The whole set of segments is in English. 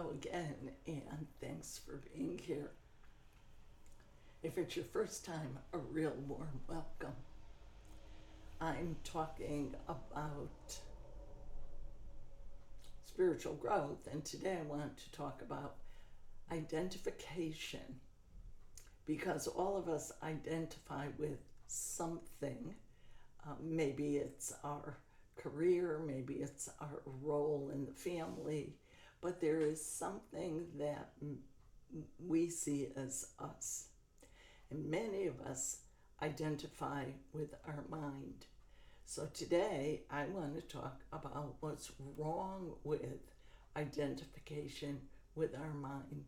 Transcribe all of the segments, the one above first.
Hello again, and thanks for being here. If it's your first time, a real warm welcome. I'm talking about spiritual growth, and today I want to talk about identification, because all of us identify with something. Maybe it's our career, maybe it's our role in the family, but there is something that we see as us. And many of us identify with our mind. So today I want to talk about what's wrong with identification with our mind.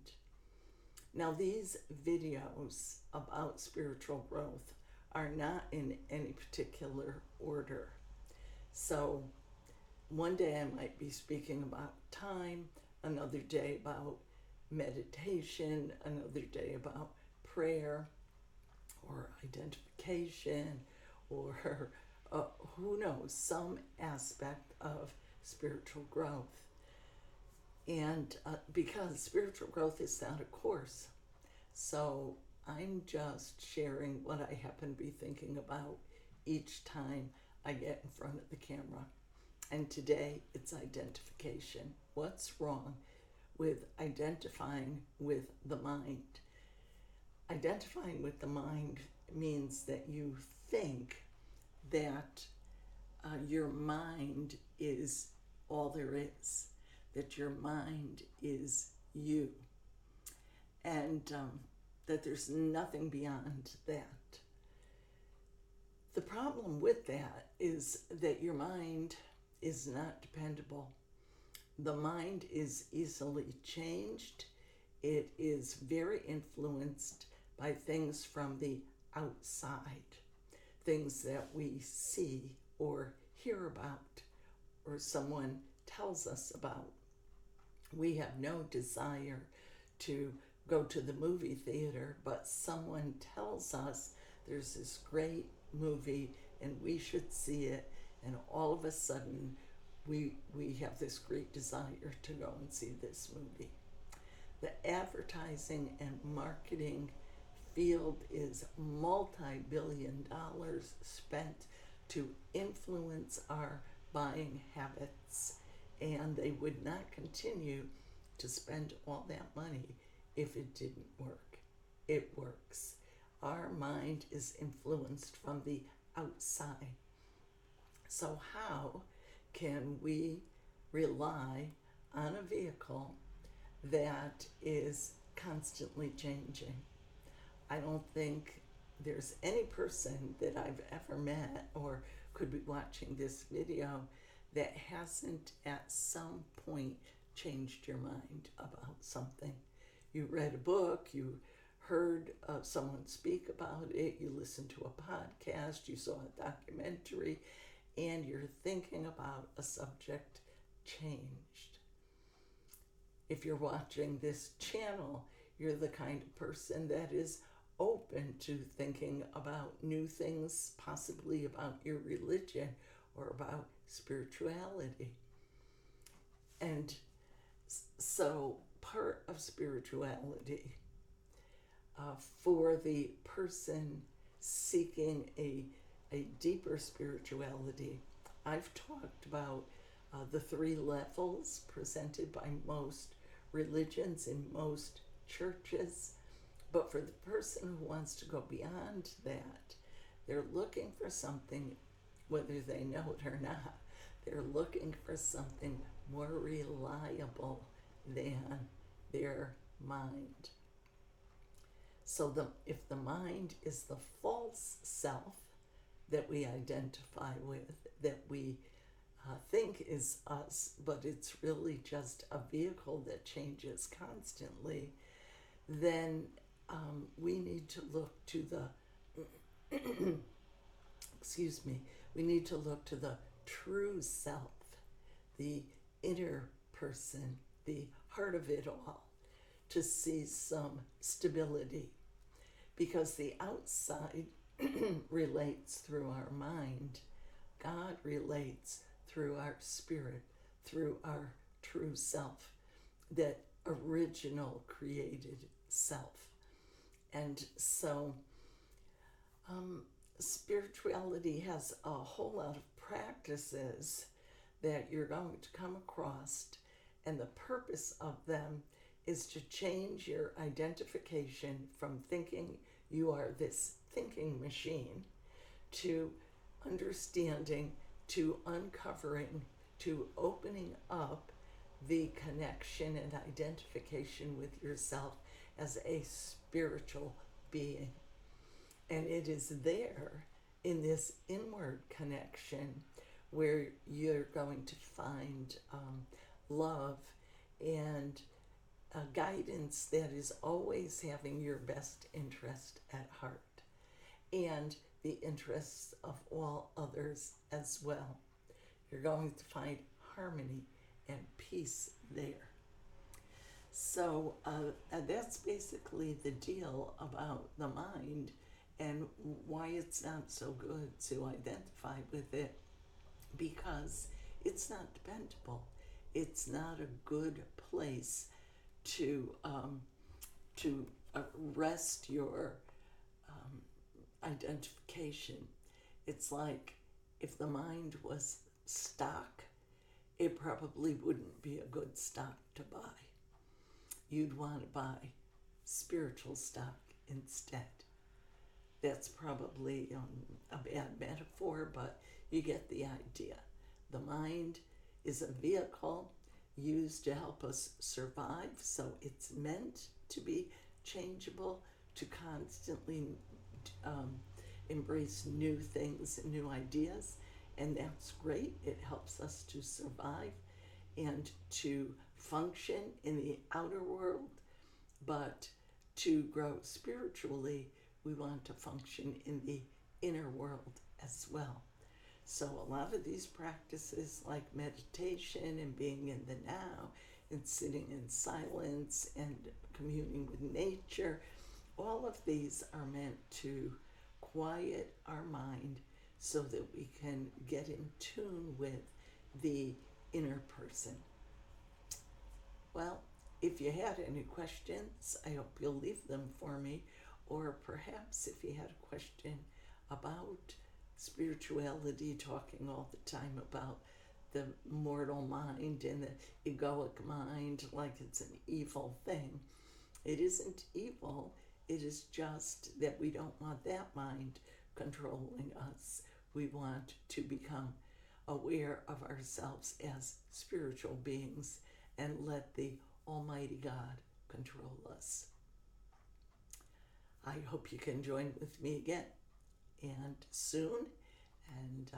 Now, these videos about spiritual growth are not in any particular order. So one day I might be speaking about time, another day about meditation, another day about prayer or identification, or who knows, some aspect of spiritual growth. And because spiritual growth is not a course, so I'm just sharing what I happen to be thinking about each time I get in front of the camera. And today it's identification. What's wrong with identifying with the mind? Identifying with the mind means that you think that your mind is all there is, that your mind is you, and that there's nothing beyond that. The problem with that is that your mind is not dependable. The mind is easily changed. It is very influenced by things from the outside, things that we see or hear about or someone tells us about. We have no desire to go to the movie theater, but someone tells us there's this great movie and we should see it, and all of a sudden we have this great desire to go and see this movie. The advertising and marketing field is multi-billion dollars spent to influence our buying habits, and they would not continue to spend all that money if it didn't work. It works. Our mind is influenced from the outside. So how can we rely on a vehicle that is constantly changing? I don't think there's any person that I've ever met or could be watching this video that hasn't at some point changed your mind about something. You read a book, you heard someone speak about it, you listened to a podcast, you saw a documentary, and your thinking about a subject changed. If you're watching this channel, you're the kind of person that is open to thinking about new things, possibly about your religion or about spirituality. And so part of spirituality for the person seeking a deeper spirituality, I've talked about the 3 levels presented by most religions in most churches. But for the person who wants to go beyond that, they're looking for something, whether they know it or not, they're looking for something more reliable than their mind. So if the mind is the false self that we identify with, that we think is us, but it's really just a vehicle that changes constantly, then we need to look to the we need to look to the true self, the inner person, the heart of it all, to see some stability. Because the outside relates through our mind, God relates through our spirit, through our true self, that original created self. And so spirituality has a whole lot of practices that you're going to come across, and the purpose of them is to change your identification from thinking you are this thinking machine to understanding, to uncovering, to opening up the connection and identification with yourself as a spiritual being. And it is there in this inward connection where you're going to find love and guidance that is always having your best interest at heart and the interests of all others as well. You're going to find harmony and peace there. So that's basically the deal about the mind and why it's not so good to identify with it, because it's not dependable. It's not a good place to rest your identification. It's like if the mind was stock, it probably wouldn't be a good stock to buy. You'd want to buy spiritual stock instead. That's probably a bad metaphor, but you get the idea. The mind is a vehicle used to help us survive, so it's meant to be changeable, to constantly embrace new things and new ideas, and that's great. It helps us to survive and to function in the outer world, but to grow spiritually, we want to function in the inner world as well. So a lot of these practices like meditation and being in the now and sitting in silence and communing with nature, all of these are meant to quiet our mind so that we can get in tune with the inner person. Well, if you had any questions, I hope you'll leave them for me. Or perhaps if you had a question about spirituality, talking all the time about the mortal mind and the egoic mind like it's an evil thing. It isn't evil. It is just that we don't want that mind controlling us. We want to become aware of ourselves as spiritual beings and let the Almighty God control us. I hope you can join with me again and soon, and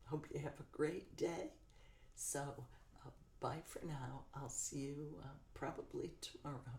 hope you have a great day. So bye for now. I'll see you probably tomorrow.